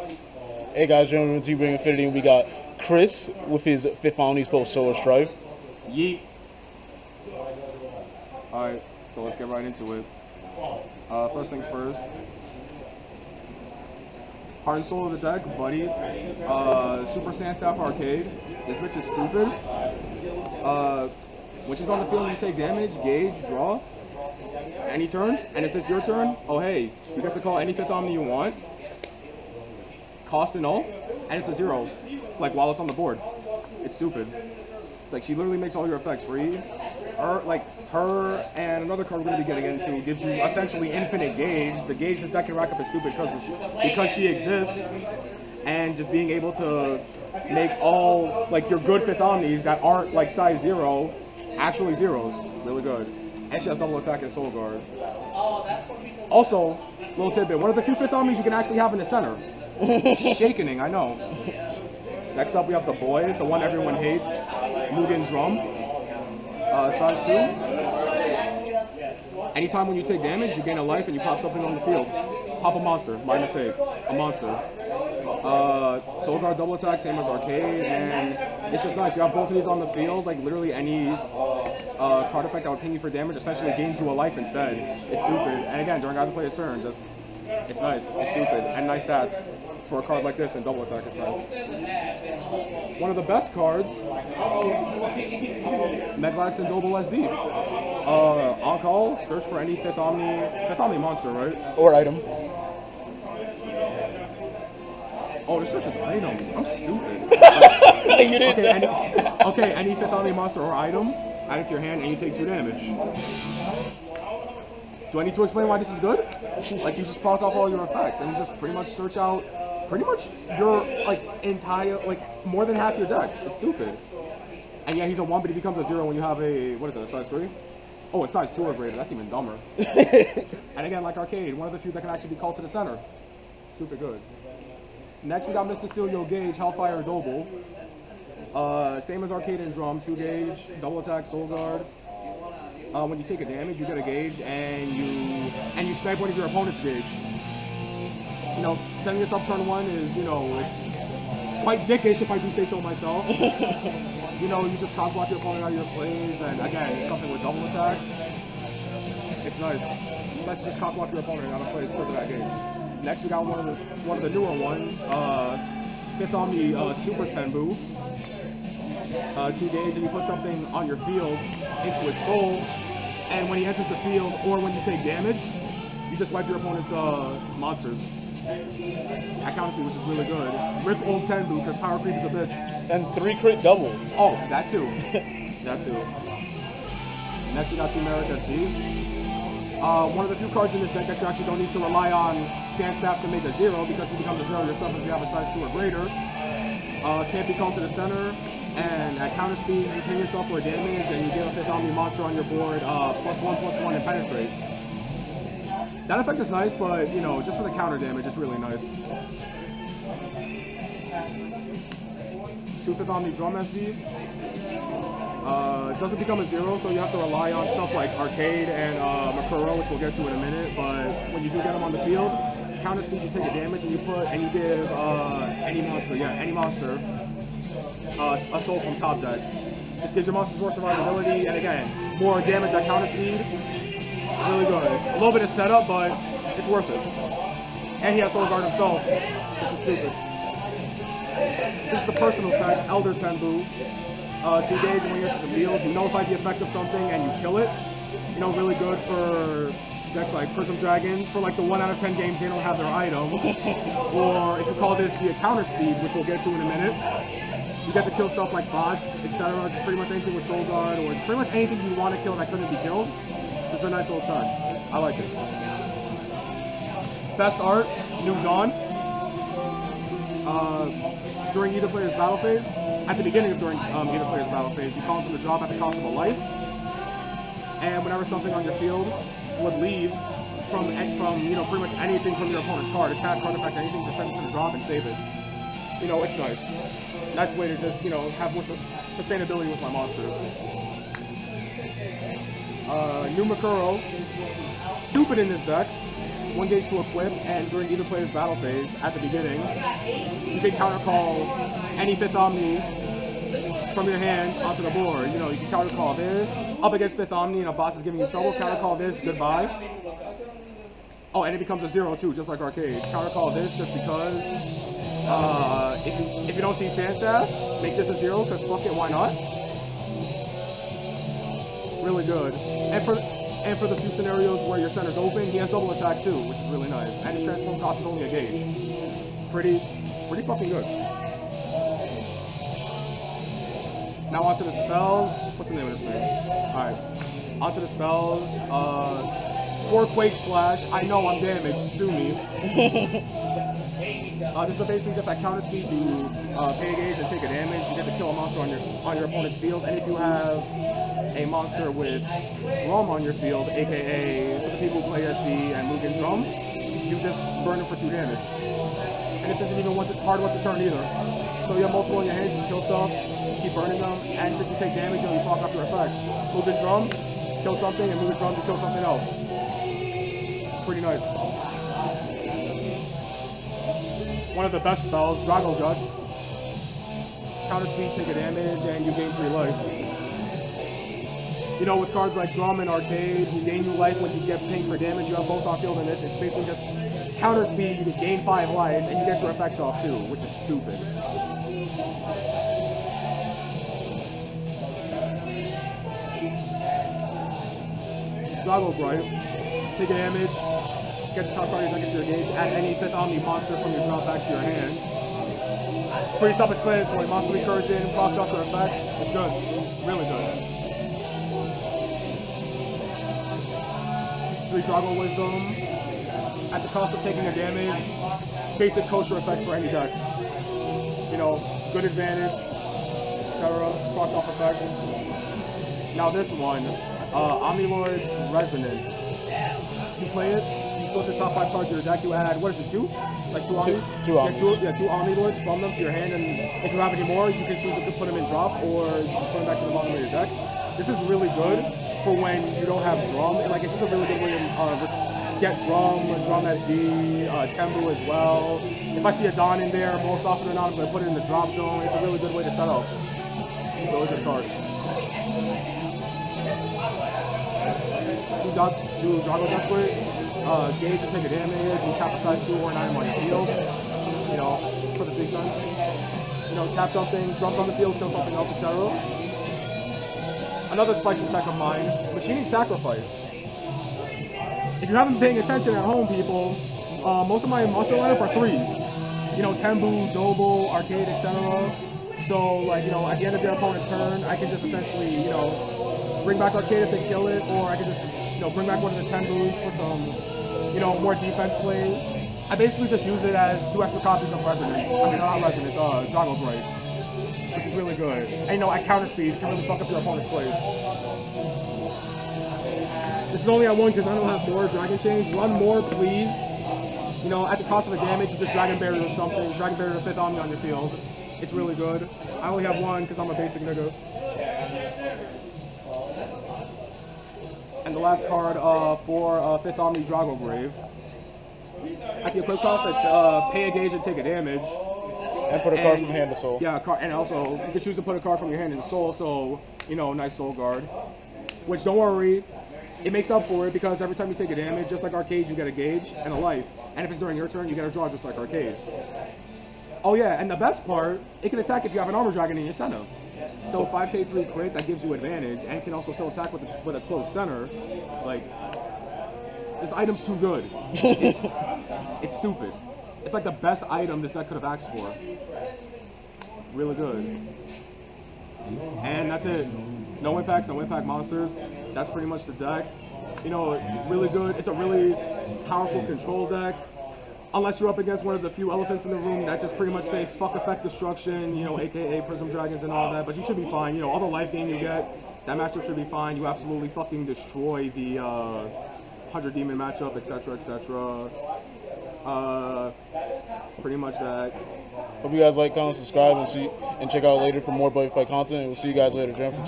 Hey guys, you're on TBIInfinitey, and we got Chris with his 5th Omni post solo Strife. Yeet. Alright, so let's get right into it. First things first. Heart and soul of the deck, Buddy. Super Sandstaff Arcade. This bitch is stupid. When she's on the field, you take damage, gauge, draw. Any turn, and if it's your turn, oh hey, you get to call any 5th Omni you want. Cost and all, and it's a 0, like while it's on the board. It's stupid. It's like she literally makes all your effects free. Her and another card we're going to be getting into gives you essentially infinite gauge. The gauge this deck can rack up is stupid because she exists, and just being able to make all like your good 5th Omnis that aren't like size 0 actually 0s, really good. And she has double attack and soul guard. Also, little tidbit, one of the few 5th Omnis you can actually have in the center. Shakening, I know. Next up we have the boy, the one everyone hates, Mugen Drum. Size 2. Anytime when you take damage, you gain a life and you pop something on the field. Pop a monster, my mistake. A monster. Soul Guard double attack, same as Arcade, and it's just nice. You have both of these on the field, like literally any card effect that would ping you for damage essentially gains you a life instead. It's stupid. And again, during either player's turn, just it's nice, it's stupid, and nice stats for a card like this, and double attack is nice. One of the best cards, Medlax and Double SD. On call, search for any 5th Omni monster, right? Or item. Oh, this search is items. I'm stupid. You didn't any 5th Omni monster or item, add it to your hand, and you take 2 damage. Do I need to explain why this is good? Like, you just proc off all your effects, and you just pretty much search out pretty much your, like, entire, like, more than half your deck. It's stupid. And yeah, he's a 1, but he becomes a 0 when you have a, what is it, a size 3? Oh, a size 2 or greater. That's even dumber. And again, like Arcade, one of the few that can actually be called to the center. Super good. Next, we got Mr. Steelio Gauge, Hellfire Double. Same as Arcade and Drum, 2 gauge, double attack, soul guard. When you take a damage, you get a gauge, and you snipe one of your opponent's gauge. You know, setting this up turn 1 is, you know, it's quite dickish if I do say so myself. You know, you just cock block your opponent out of your plays, and again, something with double attack. It's nice. Let's just cock block your opponent out of plays for that gauge. Next, we got one of the newer ones, 5th Omni Super Tenbu. 2 gauge, and you put something on your field into its soul, and when he enters the field, or when you take damage, you just wipe your opponent's monsters. That counter speed, which is really good. Rip old Tenbu, because power creep is a bitch. And 3 crit double. Oh, that too. That too. Next we got Team SD. One of the few cards in this deck that you actually don't need to rely on Sandstaff to make a 0, because you become a 0 yourself if you have a size 2 or greater. Can't be called to the center. And at counter speed, you pay yourself for damage, and you give a 5th Omni monster on your board, +1/+1 and penetrate. That effect is nice, but, you know, just for the counter damage, it's really nice. 2 5th Omni Drum SD. It doesn't become a 0, so you have to rely on stuff like Arcade and Makuro, which we'll get to in a minute, but when you do get them on the field, counter speed, you take a damage, and you give any monster, a soul from top deck. This gives your monsters more survivability, and again, more damage at counter speed. Really good. A little bit of setup, but it's worth it. And he has soul guard himself, which is stupid. This is the personal tech, Elder Tenbu. 2 gauge, and when you enter the field, you nullify the effect of something and you kill it. You know, really good for decks like Prism Dragons. For like the 1 out of 10 games they don't have their item. Or if you call this the counter speed, which we'll get to in a minute. You get to kill stuff like bots, etc. It's pretty much anything with Soul Guard, or it's pretty much anything you want to kill that couldn't be killed. It's a nice little turn. I like it. Best art, New Dawn. During either player's battle phase, at the beginning of either player's battle phase, you call them from the drop at the cost of a life. And whenever something on your field would leave from you know, pretty much anything from your opponent's card, attack, card effect, anything, just send it to the drop and save it. You know, it's nice. Nice way to just, you know, have sustainability with my monsters. New Makuro, stupid in this deck. 1 gauge to equip, and during either player's battle phase, at the beginning, you can counter call any 5th Omni from your hand onto the board. You know, you can counter call this, up against 5th Omni and a boss is giving you trouble, counter call this, goodbye. Oh, and it becomes a 0 too, just like Arcade. Counter call this just because, if you don't see Sandstaff, make this a 0, because fuck it, why not? Really good. And for the few scenarios where your center's open, he has double attack too, which is really nice. And his transform cost is only a gauge. Pretty fucking good. Now onto the spells. What's the name of this thing? Alright. Onto the spells. 4 Quake Slash. I know I'm damaged. Sue me. This is basically just that counter speed. You pay a gauge and take a damage. You get to kill a monster on your opponent's field. And if you have a monster with drum on your field, aka for the people who play SD and Mugen drum, you just burn them for 2 damage. And this isn't even hard once a turn either. So you have multiple in your hands, you can kill stuff, keep burning them, and since you take damage, you proc off your effects. Mugen drum, kill something, and Mugen drum to kill something else. Pretty nice. One of the best spells, Drago Guts. Counter speed, take a damage, and you gain 3 life. You know, with cards like Drum and Arcade, you gain new life when you get pinged for damage. You have both on field in this. It's basically just counter speed, you gain 5 life, and you get your effects off too, which is stupid. Drago Bright, take a damage, get the top card of your deck into your gauge, add any 5th Omni monster from your drop back to your hand. It's pretty self-explanatory. Monster recursion, procs off your effects. It's good. Really good. 3 Drago Wisdom, at the cost of taking a damage, basic kosher effect for any deck. You know, good advantage, etc. Proc off effect. Now this one, Omnilord's Resonance. You play it, you flip the top 5 cards of your deck, you add, what is it, 2? Like 2 Omnis? 2 Omnis. Yeah, 2 Omnilords from them to your hand, and if you have any more, you can choose to put them in drop, or you can put them back to the bottom of your deck. This is really good for when you don't have drum. Like, it's just a really good way to get drum SD, Tembu as well. If I see a Don in there, most often than not, I'm going to put it in the drop zone. It's a really good way to set up. Really good card. 2 Drago Desperate, gauge to take a damage, you tap a size 2 or 9 on your field. You know, for the big guns. You know, tap something, drums on the field, kill something else, etc. Another spicy tech of mine, Machining Sacrifice. If you haven't been paying attention at home, people, most of my monster lineup are 3s. You know, Tembu, Doble, Arcade, etc. So, like, you know, at the end of their opponent's turn, I can just essentially, you know, bring back Arcade if they kill it, or I can just, you know, bring back one of the Tembus for some, you know, more defense plays. I basically just use it as 2 extra copies of Resonance. I mean, not Resonance, Drago Bright. Which is really good. And you know, at counter speed, you can really fuck up your opponent's plays. This is only at 1 because I don't have more Dragon Chains. Run more, please. You know, at the cost of a damage, you just Dragon Barrier or something. Dragon Barrier 5th Omni on your field. It's really good. I only have 1 because I'm a basic nigga. And the last card for 5th Omni Drago Grave. At the equip cost, it's pay a gauge and take a damage. And put a card from hand to soul. Yeah, and also, you can choose to put a card from your hand into soul, so, you know, nice soul guard. Which, don't worry, it makes up for it, because every time you take a damage, just like Arcade, you get a gauge and a life. And if it's during your turn, you get a draw just like Arcade. Oh yeah, and the best part, it can attack if you have an Armor Dragon in your center. So 5k3 crit, that gives you advantage, and can also still attack with a close center. Like, this item's too good. It's stupid. It's like the best item this deck could have asked for. Really good. And that's it. No impacts, no impact monsters. That's pretty much the deck. You know, really good. It's a really powerful control deck. Unless you're up against one of the few elephants in the room that just pretty much say fuck effect destruction, you know, aka Prism Dragons and all that. But you should be fine. You know, all the life gain you get, that matchup should be fine. You absolutely fucking destroy the 100 Demon matchup, etc., etc. Pretty much that. Hope you guys like, comment, subscribe, and check out later for more Buddyfight content. And we'll see you guys later. Jump for